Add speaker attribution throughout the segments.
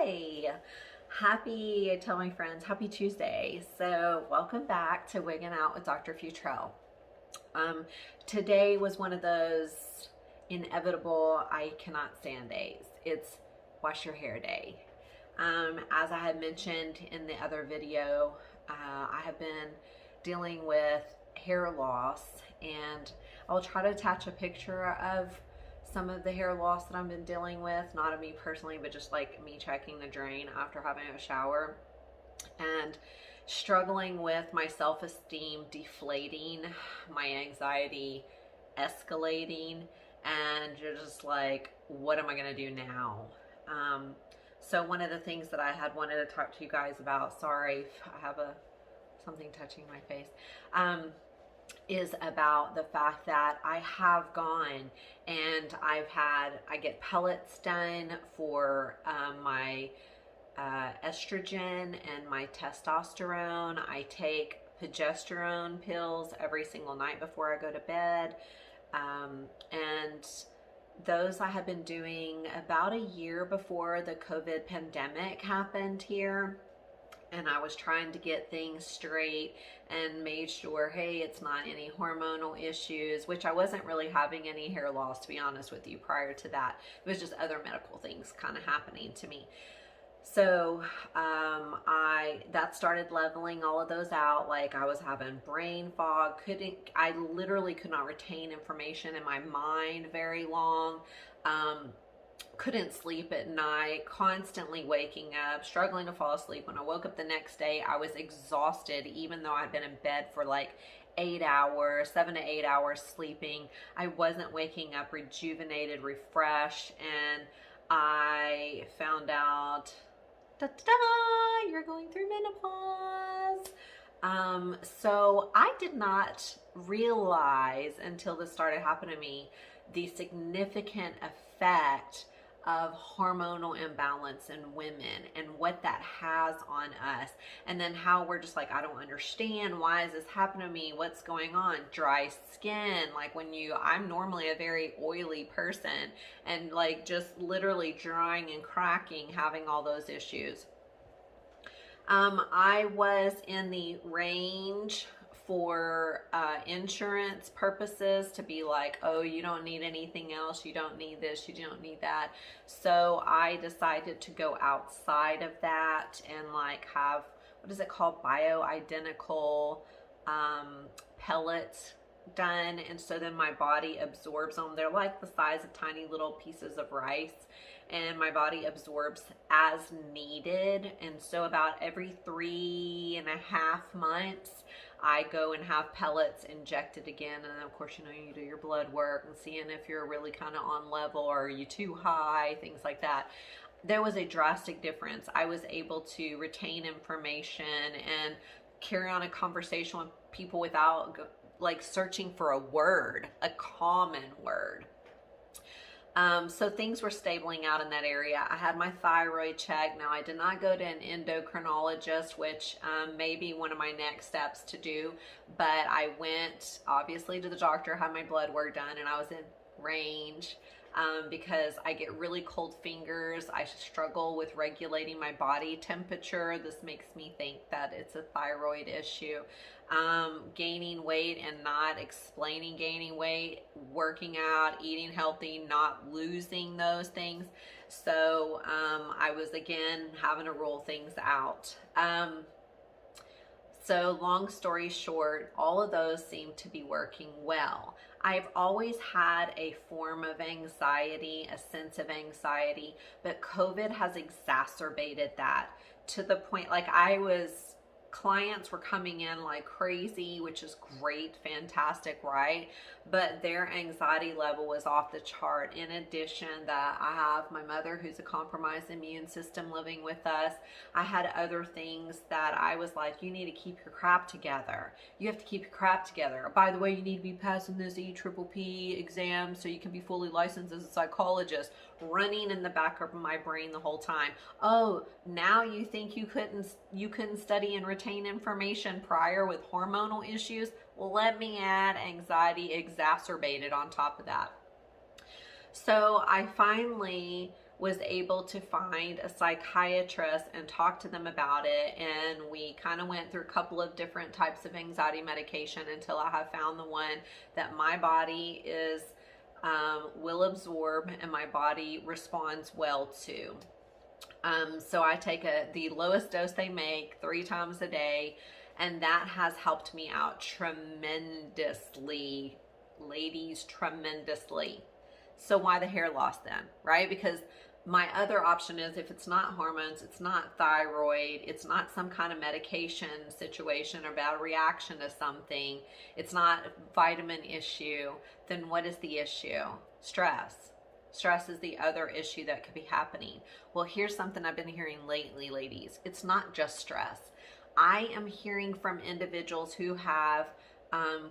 Speaker 1: Hi, I tell my friends, happy Tuesday. So welcome back to Wigging Out with Dr. Futrell. Um, Today was one of those inevitable, I cannot stand days. It's wash your hair day. As I had mentioned in the other video, I have been dealing with hair loss, and I'll try to attach a picture of some of the hair loss that I've been dealing with, not of me personally, but just like me checking the drain after having a shower and struggling with my self-esteem deflating, my anxiety escalating, and you're just like, what am I gonna do now? So one of the things that I had wanted to talk to you guys about, sorry, I have something touching my face, is about the fact that I have gone and I get pellets done for my estrogen and my testosterone. I take progesterone pills every single night before I go to bed. And those I had been doing about a year before the COVID pandemic happened here. And I was trying to get things straight and made sure, hey, it's not any hormonal issues, which I wasn't really having any hair loss, to be honest with you, prior to that. It was just other medical things kind of happening to me. So that started leveling all of those out. Like I was having brain fog, I literally could not retain information in my mind very long. Couldn't sleep at night, constantly waking up, struggling to fall asleep. When I woke up the next day, I was exhausted, even though I'd been in bed for like 8 hours, 7 to 8 hours sleeping. I wasn't waking up rejuvenated, refreshed, and I found out, da-da-da, you're going through menopause. So I did not realize until this started happening to me the significant effect of hormonal imbalance in women and what that has on us, and then how we're just like, I don't understand, why is this happening to me, what's going on? Dry skin, like I'm normally a very oily person, and like just literally drying and cracking, having all those issues. I was in the range for insurance purposes to be like, oh, you don't need anything else, you don't need this, you don't need that. So I decided to go outside of that and like have, what is it called, bioidentical pellets done. And so then my body absorbs them. They're like the size of tiny little pieces of rice, and my body absorbs as needed. And so about every 3.5 months I go and have pellets injected again. And then of course, you do your blood work and seeing if you're really kind of on level, or are you too high, things like that. There was a drastic difference. I was able to retain information and carry on a conversation with people without like searching for a word, a common word. So things were stabling out in that area. I had my thyroid checked. Now I did not go to an endocrinologist, which may be one of my next steps to do, but I went obviously to the doctor, had my blood work done, and I was in range. Because I get really cold fingers. I struggle with regulating my body temperature. This makes me think that it's a thyroid issue. Gaining weight and not explaining gaining weight, working out, eating healthy, not losing those things. So I was again having to roll things out. So long story short, all of those seem to be working well. I've always had a form of anxiety, a sense of anxiety, but COVID has exacerbated that to the point, like clients were coming in like crazy, which is great, fantastic, right? But their anxiety level was off the chart. In addition, that I have my mother who's a compromised immune system living with us. I had other things that I was like, you need to keep your crap together. You have to keep your crap together. By the way, you need to be passing this EPPP exam so you can be fully licensed as a psychologist. Running in the back of my brain the whole time. Oh, now you think you couldn't study and retain information prior with hormonal issues? Well, let me add anxiety exacerbated on top of that. So I finally was able to find a psychiatrist and talk to them about it. And we kind of went through a couple of different types of anxiety medication until I have found the one that my body is will absorb and my body responds well to. So I take the lowest dose they make 3 times a day, and that has helped me out tremendously, ladies, tremendously. So why the hair loss then, right? Because my other option is, if it's not hormones, it's not thyroid, it's not some kind of medication situation or bad reaction to something, it's not a vitamin issue, then what is the issue? Stress. Stress is the other issue that could be happening. Well, here's something I've been hearing lately, ladies. It's not just stress. I am hearing from individuals who have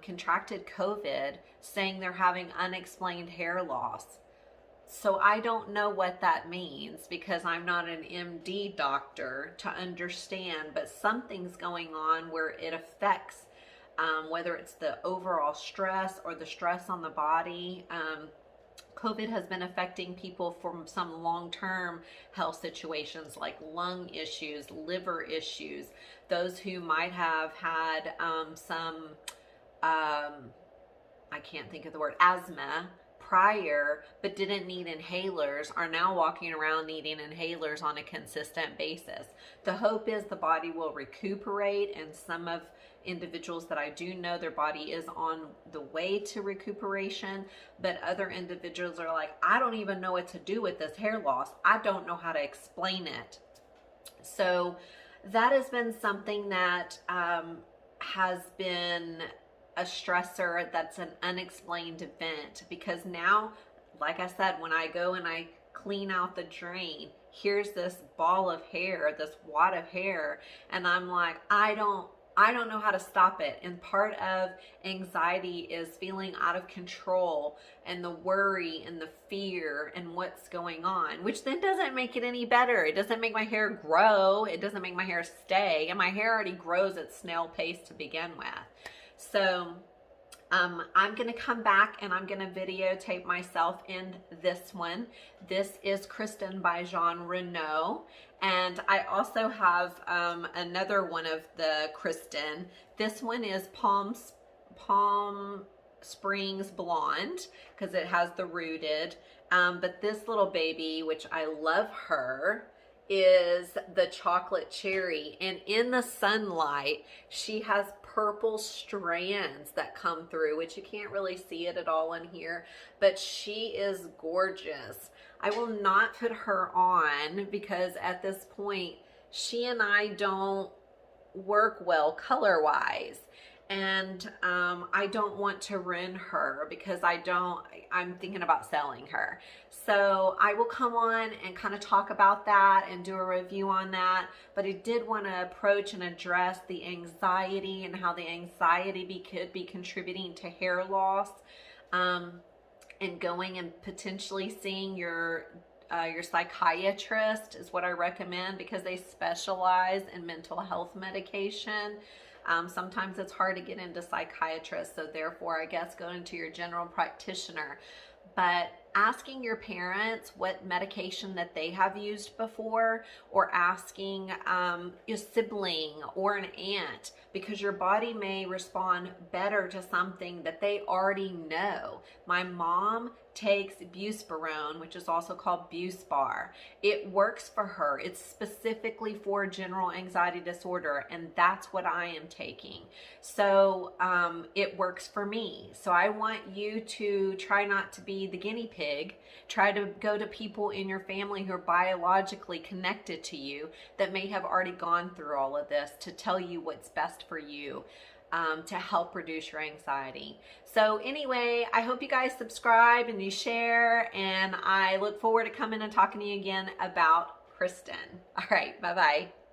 Speaker 1: contracted COVID saying they're having unexplained hair loss. So I don't know what that means because I'm not an MD doctor to understand, but something's going on where it affects whether it's the overall stress or the stress on the body. COVID has been affecting people from some long-term health situations like lung issues, liver issues, those who might have had some, I can't think of the word, asthma prior, but didn't need inhalers, are now walking around needing inhalers on a consistent basis. The hope is the body will recuperate, and some of individuals that I do know, their body is on the way to recuperation, but other individuals are like, I don't even know what to do with this hair loss. I don't know how to explain it. So that has been something that has been a stressor, that's an unexplained event, because now, like I said, when I go and I clean out the drain, here's this ball of hair, this wad of hair, and I'm like, I don't know how to stop it. And part of anxiety is feeling out of control and the worry and the fear and what's going on, which then doesn't make it any better. It doesn't make my hair grow. It doesn't make my hair stay. And my hair already grows at snail pace to begin with. So I'm going to come back and I'm going to videotape myself in this one. This is Kristen by Jean Renault. And I also have another one of the Kristen. This one is Palm Springs Blonde because it has the rooted. But this little baby, which I love her, is the chocolate cherry. And in the sunlight, she has purple strands that come through, which you can't really see it at all in here, but she is gorgeous. I will not put her on because at this point, she and I don't work well color-wise. And I don't want to ruin her because I'm thinking about selling her. So I will come on and kind of talk about that and do a review on that. But I did want to approach and address the anxiety and how the anxiety could be contributing to hair loss, and going and potentially seeing your psychiatrist is what I recommend, because they specialize in mental health medication. Sometimes it's hard to get into psychiatrists, so therefore I guess going to your general practitioner. But asking your parents what medication that they have used before, or asking your sibling or an aunt, because your body may respond better to something that they already know. My mom takes Buspirone, which is also called Buspar. It works for her. It's specifically for general anxiety disorder, and that's what I am taking. So it works for me. So I want you to try not to be the guinea pig. Try to go to people in your family who are biologically connected to you that may have already gone through all of this to tell you what's best for you. To help reduce your anxiety. So anyway, I hope you guys subscribe and you share, and I look forward to coming and talking to you again about Kristen. All right, bye-bye.